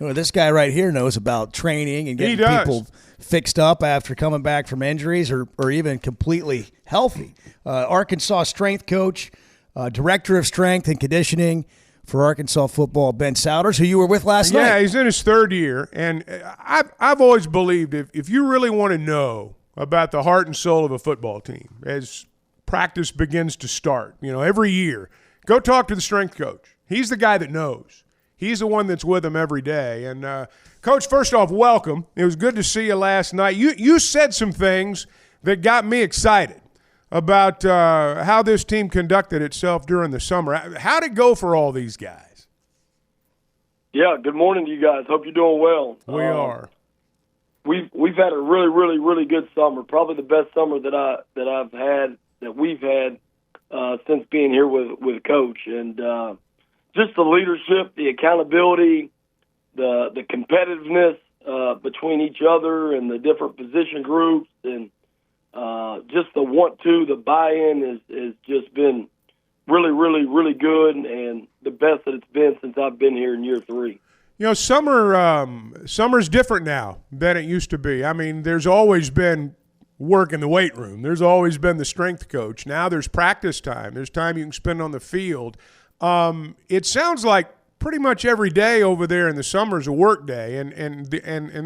Well, this guy right here knows about training and getting people fixed up after coming back from injuries or even completely healthy. Arkansas strength coach, director of strength and conditioning for Arkansas football, Ben Sowders, who you were with last night. Yeah, he's in his third year. And I've always believed if you really want to know about the heart and soul of a football team as practice begins to start, every year, go talk to the strength coach. He's the guy that knows. He's the one that's with them every day. And, Coach, first off, welcome. It was good to see you last night. You said some things that got me excited about how this team conducted itself during the summer. How'd it go for all these guys? Yeah, good morning to you guys. Hope you're doing well. We are. We've had a really, really, really good summer. Probably the best summer that we've had since being here with Coach. And just the leadership, the accountability, the competitiveness between each other and the different position groups, and just the buy-in has just been really, really, really good, and the best that it's been since I've been here in year 3. Summer's different now than it used to be. I mean, there's always been work in the weight room. There's always been the strength coach. Now there's practice time. There's time you can spend on the field. It sounds like pretty much every day over there in the summer is a work day, and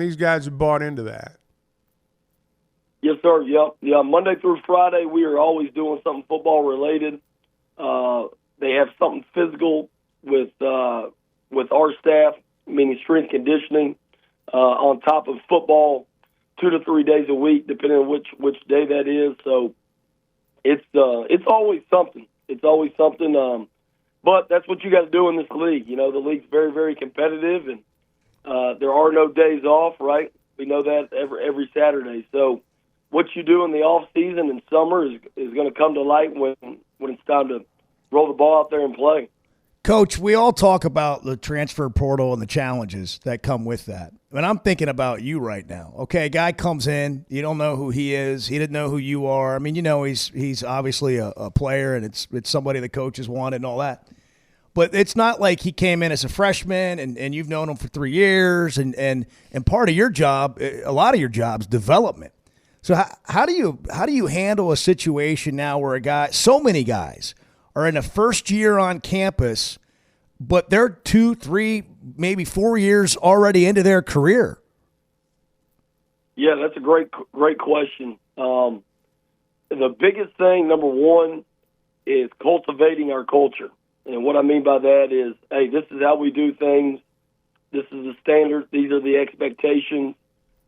these guys have bought into that. Yes, sir. Yep. Yeah. Monday through Friday, we are always doing something football related. They have something physical with our staff, meaning strength conditioning, on top of football 2 to 3 days a week, depending on which day that is. So it's always something. It's always something. But that's what you got to do in this league. The league's very, very competitive, and there are no days off, right? We know that every Saturday. So what you do in the off season and summer is going to come to light when it's time to roll the ball out there and play. Coach, we all talk about the transfer portal and the challenges that come with that. And I'm thinking about you right now. Okay, a guy comes in, you don't know who he is. He didn't know who you are. I mean, he's obviously a player, and it's somebody the coaches wanted and all that. But it's not like he came in as a freshman and you've known him for 3 years, and part of your job, a lot of your job's development. So how do you handle a situation now where so many guys are in a first year on campus, but they're 2, 3, maybe 4 years already into their career? Yeah, that's a great question. The biggest thing, number one, is cultivating our culture. And what I mean by that is, hey, this is how we do things. This is the standard. These are the expectations.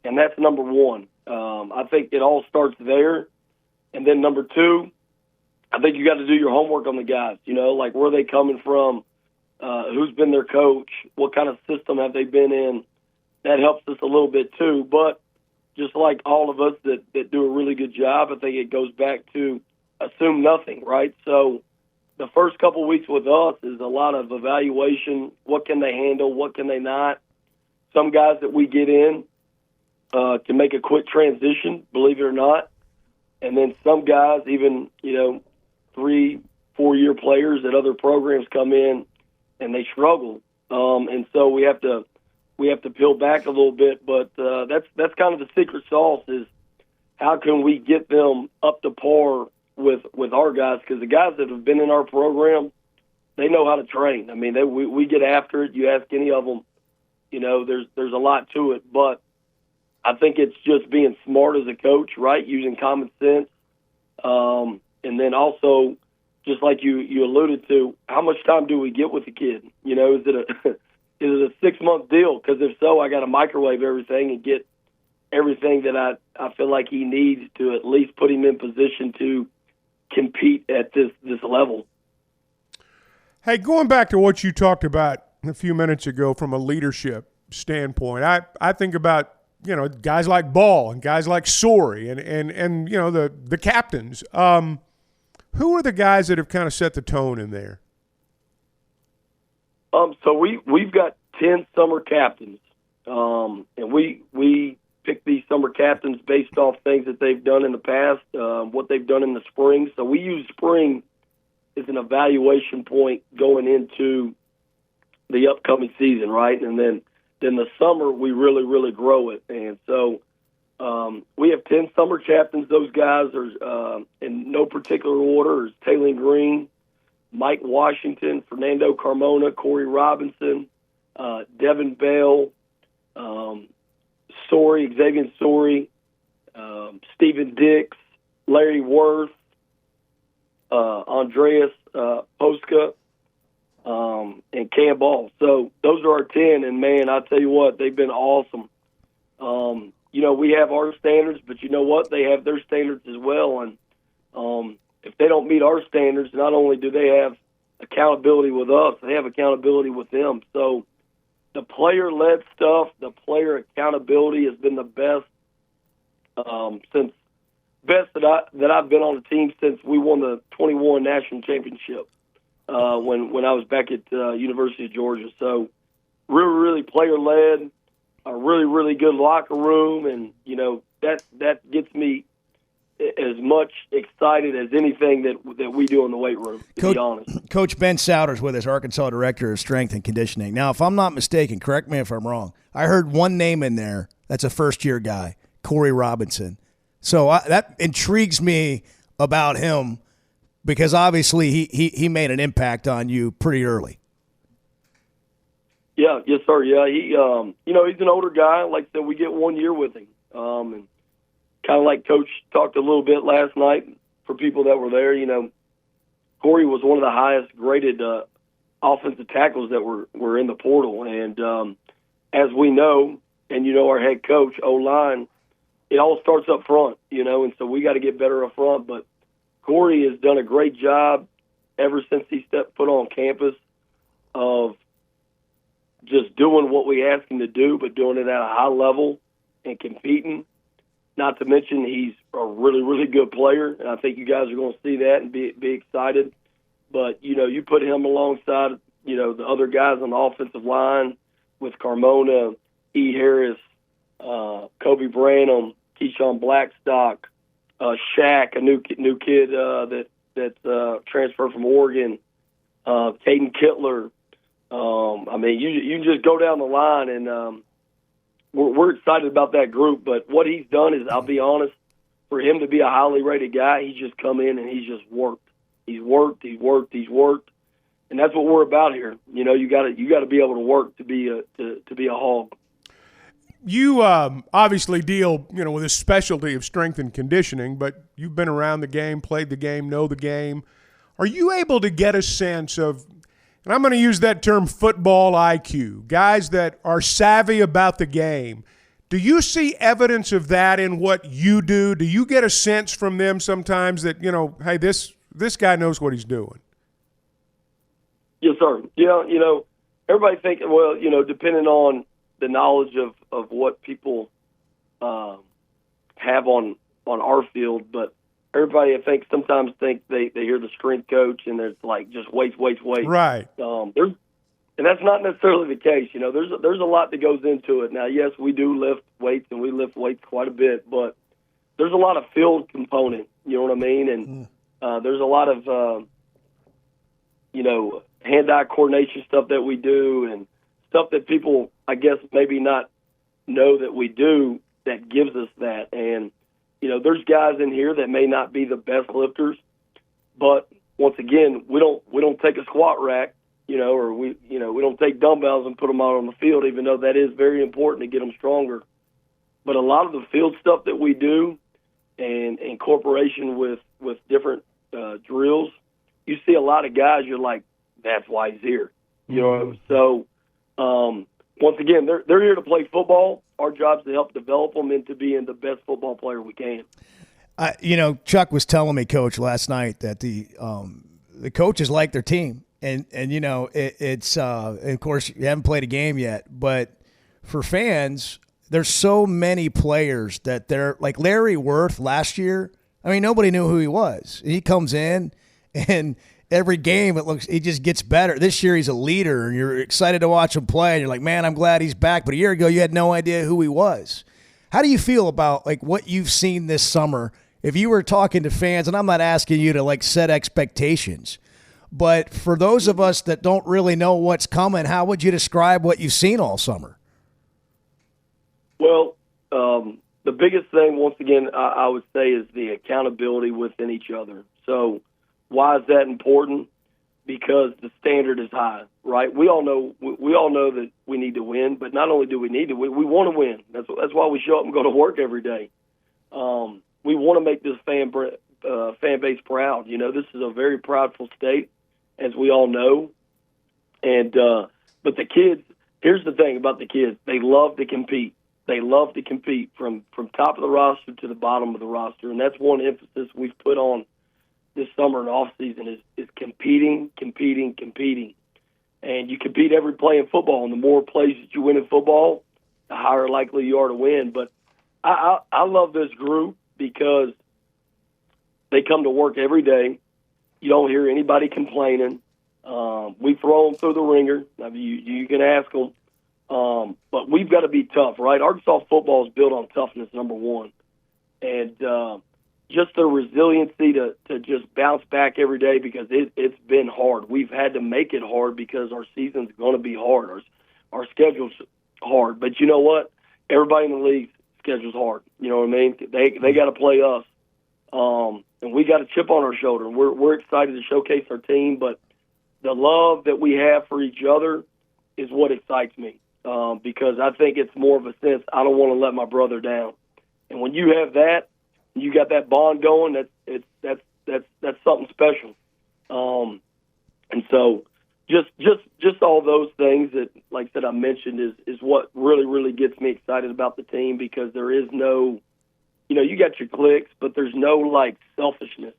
And that's number one. I think it all starts there. And then number two, I think you got to do your homework on the guys, like where are they coming from, who's been their coach, what kind of system have they been in. That helps us a little bit too. But just like all of us that do a really good job, I think it goes back to assume nothing, right? So the first couple of weeks with us is a lot of evaluation. What can they handle? What can they not? Some guys that we get in can make a quick transition, believe it or not. And then some guys, even, 3-4 year players at other programs come in and they struggle. And so we have to peel back a little bit. But that's kind of the secret sauce is how can we get them up to par with our guys, because the guys that have been in our program, they know how to train. I mean, we get after it. You ask any of them, there's a lot to it. But I think it's just being smart as a coach, right? Using common sense, and then also, just like you alluded to, how much time do we get with the kid? Is it a 6-month deal? Because if so, I got to microwave everything and get everything that I feel like he needs to at least put him in position to compete at this level. Hey, going back to what you talked about a few minutes ago from a leadership standpoint, I think about, guys like Ball and guys like Sorey and the captains. Who are the guys that have kind of set the tone in there? So we've got 10 summer captains, and we pick these summer captains based off things that they've done in the past, what they've done in the spring. So we use spring as an evaluation point going into the upcoming season, right? And then then the summer we really, really grow it. And so we have 10 summer captains. Those guys are in no particular order: is Taylor Green, Mike Washington, Fernando Carmona, Corey Robinson, Devin Bell, Xavier Sorey, Stephen Dix, Larry Worth, Andreas Poska, and Cam Ball. So those are our 10, and, man, I tell you what, they've been awesome. We have our standards, but you know what? They have their standards as well, and if they don't meet our standards, not only do they have accountability with us, they have accountability with them. So the player-led stuff, the player accountability has been the best that I've been on the team since we won the 21 national championship when I was back at University of Georgia. So really, really player-led, a really, really good locker room, and that gets me as much excited as anything that we do in the weight room, to be honest. Coach Ben Sowders with us, Arkansas Director of Strength and Conditioning. Now, if I'm not mistaken, correct me if I'm wrong, I heard one name in there that's a first-year guy, Corey Robinson. So that intrigues me about him because obviously he made an impact on you pretty early. Yeah, yes, sir. Yeah, he he's an older guy. Like I said, we get 1 year with him, and kind of like Coach talked a little bit last night for people that were there. Corey was one of the highest graded offensive tackles that were in the portal, and as we know, and our head coach, O-line, it all starts up front, and so we got to get better up front. But Corey has done a great job ever since he stepped foot on campus of just doing what we ask him to do, but doing it at a high level and competing. Not to mention he's a really, really good player, and I think you guys are going to see that and be excited. But, you put him alongside, the other guys on the offensive line with Carmona, E. Harris, Kobe Branham, Keyshawn Blackstock, Shaq, a new kid that's transferred from Oregon, Caden Kittler. You can just go down the line, and we're excited about that group. But what he's done is, I'll be honest, for him to be a highly rated guy, he's just come in and he's just worked. He's worked, and that's what we're about here. You got to be able to work to be a Hog. You obviously deal, with a specialty of strength and conditioning, but you've been around the game, played the game, know the game. Are you able to get a sense of, and I'm going to use that term, football IQ, guys that are savvy about the game? Do you see evidence of that in what you do? Do you get a sense from them sometimes that, hey, this guy knows what he's doing? Yes, sir. Yeah, everybody thinking, well, depending on the knowledge of what people have on our field, but everybody, I think, sometimes think they hear the strength coach and it's like just weights. Right. And that's not necessarily the case. There's a lot that goes into it. Now, yes, we do lift weights, and we lift weights quite a bit, but there's a lot of field component. You know what I mean? And there's a lot of hand-eye coordination stuff that we do, and stuff that people, I guess, maybe not know that we do that gives us that. And, there's guys in here that may not be the best lifters, but once again, we don't take a squat rack, or we don't take dumbbells and put them out on the field, even though that is very important to get them stronger. But a lot of the field stuff that we do and incorporation with different drills, you see a lot of guys, you're like, that's why he's here. So once again, they're here to play football. Our job is to help develop them into being the best football player we can. Chuck was telling me, Coach, last night that the coaches like their team, and it's of course you haven't played a game yet, but for fans, there's so many players that they're like Larry Worth last year. I mean, nobody knew who he was. He comes in and every game, he just gets better. This year, he's a leader, and you're excited to watch him play. And you're like, man, I'm glad he's back. But a year ago, you had no idea who he was. How do you feel about what you've seen this summer? If you were talking to fans, and I'm not asking you to set expectations, but for those of us that don't really know what's coming, how would you describe what you've seen all summer? Well, the biggest thing, once again, I would say is the accountability within each other. So why is that important? Because the standard is high, right? We all know that we need to win, but not only do we need to win, we want to win. That's why we show up and go to work every day. We want to make this fan base proud. You know, this is a very proudful state, as we all know. And but the kids, here's the thing about the kids: they love to compete. They love to compete from top of the roster to the bottom of the roster, and that's one emphasis we've put on this summer and off season is competing. And you compete every play in football, and the more plays that you win in football, the higher likely you are to win. But I love this group because they come to work every day. You don't hear anybody complaining. We throw them through the ringer. I mean, you can ask them. But we've got to be tough, right? Arkansas football is built on toughness, number one. And just the resiliency to just bounce back every day because it's been hard. We've had to make it hard because our season's going to be hard. Our schedule's hard. But you know what? Everybody in the league's schedule's hard. You know what I mean? They got to play us. And we got a chip on our shoulder. And we're excited to showcase our team, but the love that we have for each other is what excites me. Because I think it's more of a sense, I don't want to let my brother down. And when you have that, you got that bond going, that's something special. And so just all those things that, like I said, I mentioned is what really, really gets me excited about the team because there is no, you know, you got your clicks, but there's no, like, selfishness.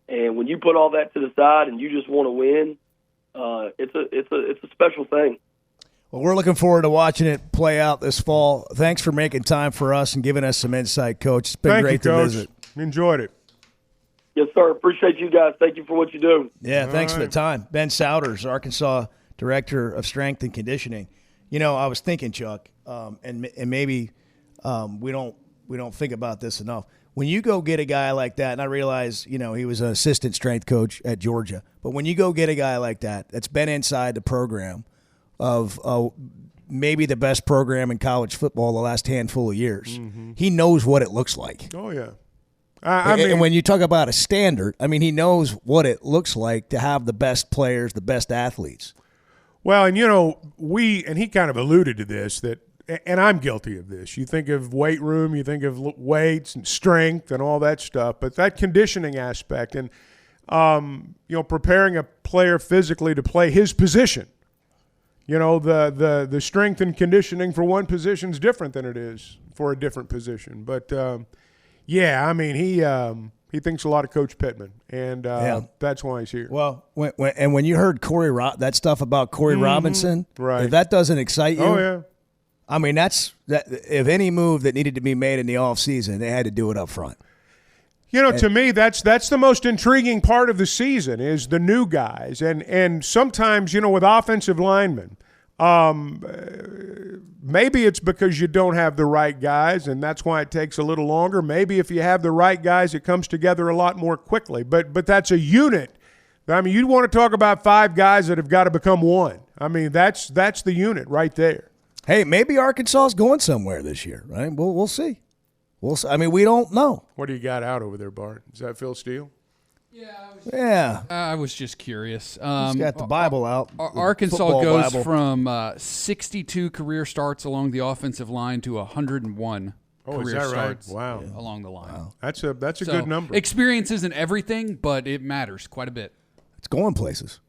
And when you put all that to the side and you just want to win, it's a special thing. Well, we're looking forward to watching it play out this fall. Thanks for making time for us and giving us some insight, Coach. It's been great to visit. Enjoyed it. Yes, sir. Appreciate you guys. Thank you for what you do. Yeah, thanks for the time. Ben Sowders, Arkansas Director of Strength and Conditioning. You know, I was thinking, Chuck, and maybe we don't think about this enough. When you go get a guy like that, and I realize, you know, he was an assistant strength coach at Georgia, but when you go get a guy like that that's been inside the program of maybe the best program in college football the last handful of years. Mm-hmm. He knows what it looks like. Oh, yeah. And when you talk about a standard, I mean, he knows what it looks like to have the best players, the best athletes. Well, and, you know, and he kind of alluded to this, and I'm guilty of this. You think of weight room, you think of weights and strength and all that stuff, but that conditioning aspect and, you know, preparing a player physically to play his position. You know, the strength and conditioning for one position is different than it is for a different position. But, yeah, I mean, he thinks a lot of Coach Pittman, and that's why he's here. Well, when you heard that stuff about Corey Robinson, right. If that doesn't excite you, oh, yeah. I mean, that if any move that needed to be made in the offseason, they had to do it up front. You know, to me, that's the most intriguing part of the season is the new guys. And sometimes, you know, with offensive linemen, maybe it's because you don't have the right guys, and that's why it takes a little longer. Maybe if you have the right guys, it comes together a lot more quickly. But that's a unit. I mean, you want to talk about 5 guys that have got to become one. I mean, that's the unit right there. Hey, maybe Arkansas is going somewhere this year, right? We'll see. I mean, we don't know. What do you got out over there, Bart? Is that Phil Steele? Yeah. I was just curious. He's got the Bible out. Arkansas goes from 62 career starts along the offensive line to 101 career starts along the line. Wow. That's a good number. Experience isn't everything, but it matters quite a bit. It's going places.